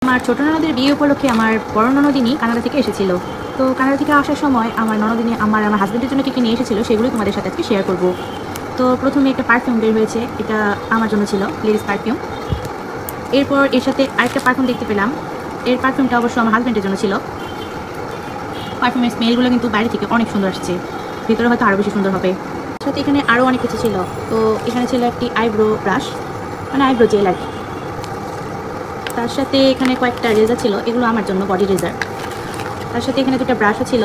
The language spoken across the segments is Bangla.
আমার ছোট ননদের বিয়ে উপলক্ষে আমার বড় ননদিনী কানাডা থেকে এসেছিল। তো কানাডা থেকে আসার সময় আমার ননদিনী আমার হাজব্যান্ডের জন্য কী নিয়ে এসেছিল সেগুলো তোমাদের সাথে আজকে শেয়ার করব। তো প্রথমে একটা পারফিউম বের হয়েছে, এটা আমার জন্য ছিল, লেডিস পারফিউম। এরপর এর সাথে আরেকটা পারফিউম দেখতে পেলাম, এর পারফিউমটা অবশ্য আমার হাজব্যান্ডের জন্য ছিল। পারফিউমের স্মেলগুলো কিন্তু বাইরে থেকে অনেক সুন্দর আসছে, ভিতরে হয়তো আরও বেশি সুন্দর হবে। সাথে এখানে আরও অনেক কিছু ছিল। তো এখানে ছিল একটি আইব্রো ব্রাশ, মানে আইব্রো জেল আর কি। তার সাথে এখানে কয়েকটা রেজার ছিল, এগুলো আমার জন্য, বডি রেজার। তার সাথে এখানে দুটো ব্রাশও ছিল।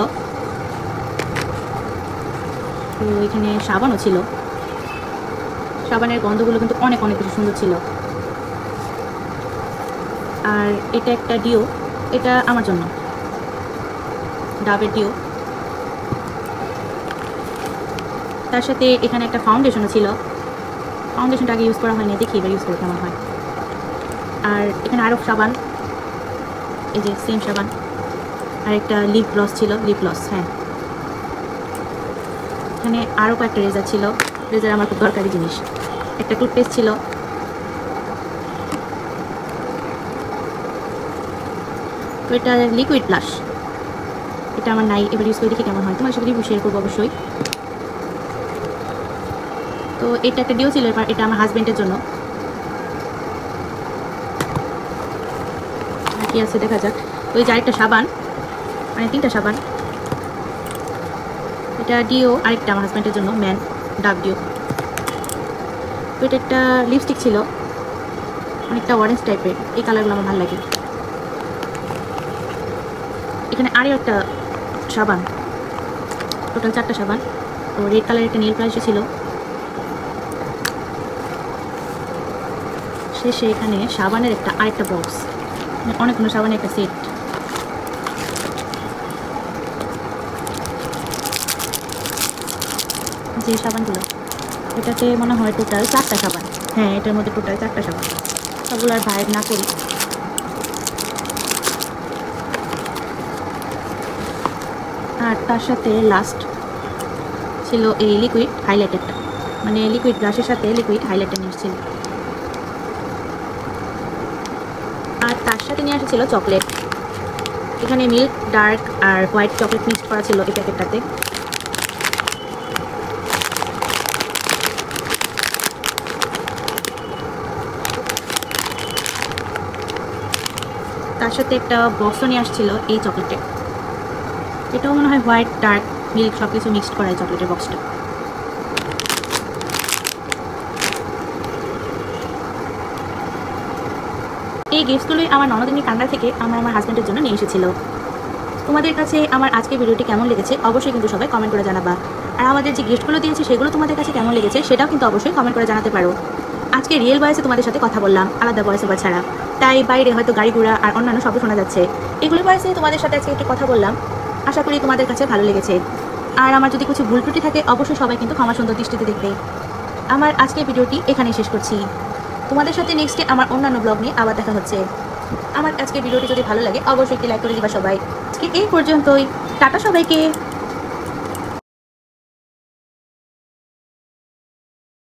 তো এখানে সাবানও ছিল, সাবানের গন্ধগুলো কিন্তু অনেক অনেক বেশি সুন্দর ছিল। আর এটা একটা ডিও, এটা আমার জন্য, ডাবের ডিও। তার সাথে এখানে একটা ফাউন্ডেশনও ছিল, ফাউন্ডেশনটা আগে ইউজ করা হয়নি, দেখি এবার ইউজ করে কেমন হয়। আর এখানে আরও সাবান, এই যে সেম সাবান। আর একটা লিপ গ্লস ছিল, লিপ গ্লস, হ্যাঁ। এখানে আরও কয়েকটা রেজার ছিল, রেজার আমার খুব দরকারি জিনিস। একটা টুথপেস্ট ছিল। তো এটা লিকুইড ব্লাশ, এটা আমার নাই, এবার ইউজ করে দেখি কেমন হয়, তোমার সাথে রিভিউ শেয়ার করবো অবশ্যই। তো এটা একটা ডিও ছিল, এবার এটা আমার হাজব্যান্ডের জন্য। কি আছে দেখা যাক। তো এই যে আরেকটা সাবান, মানে 3টা সাবান। এটা ডিও, আরেকটা আমার হাজব্যান্ডের জন্য, ম্যান ডাব ডিও। তো এটা একটা লিপস্টিক ছিল, অনেকটা অরেঞ্জ টাইপের, এই কালারগুলো আমার ভালো লাগে। এখানে আরও একটা সাবান, টোটাল 4টা সাবান। তো রেড কালারের একটা নেল পালিশও ছিল। শেষে এখানে সাবানের আরেকটা বক্স, মানে অনেকগুলো সাবানের একটা সেট। যে সাবানগুলো, এটাতে মনে হয় টোটাল 4টা সাবান। হ্যাঁ, এটার মধ্যে টোটাল 4টা সাবান, সবগুলো আর বাইর না করি। আর তার সাথে লাস্ট ছিল এই লিকুইড হাইলাইটারটা, মানে লিকুইড ব্রাশের সাথে লিকুইড হাইলাইটার নিয়ে এসেছিল। আর তার সাথে নিয়ে আসছিল চকলেট। এখানে মিল্ক, ডার্ক আর হোয়াইট চকলেট মিক্সড করা ছিল এই প্যাকেটটাতে। তার সাথে একটা বক্সও নিয়ে আসছিল এই চকলেটে, এটাও মনে হয় হোয়াইট, ডার্ক, মিল্ক সব কিছু মিক্সড করা এই চকলেটের বক্সটা। এই গিফটসগুলোই আমার ননদিনী কানাডা থেকে আমার হাজব্যান্ডের জন্য নিয়ে এসেছিল। তোমাদের কাছে আমার আজকের ভিডিওটি কেমন লেগেছে অবশ্যই কিন্তু সবাই কমেন্ট করে জানাবা। আর আমাদের যে গিফটগুলো দিয়েছি সেগুলো তোমাদের কাছে কেমন লেগেছে সেটাও কিন্তু অবশ্যই কমেন্ট করে জানাতে পারো। আজকে রিয়েল ভয়েসে তোমাদের সাথে কথা বললাম, আলাদা ভয়েস ওভার ছাড়া, তাই বাইরে হয়তো গাড়ি ঘোড়া আর অন্যান্য শব্দ শোনা যাচ্ছে। এগুলো ভয়েসে তোমাদের সাথে আজকে একটু কথা বললাম, আশা করি তোমাদের কাছে ভালো লেগেছে। আর আমার যদি কিছু ভুল ত্রুটি থাকে অবশ্যই সবাই কিন্তু ক্ষমা সুন্দর দৃষ্টিতে দেখবে। আমার আজকের ভিডিওটি এখানেই শেষ করছি। তোমাদের সাথে নেক্সটে আমার অন্যান্য ব্লগ নিয়ে আবার দেখা হচ্ছে। আমার আজকের ভিডিওটি যদি ভালো লাগে অবশ্যই একটি লাইক করে দিবা সবাই। আজকে এই পর্যন্তই, টাটা সবাইকে।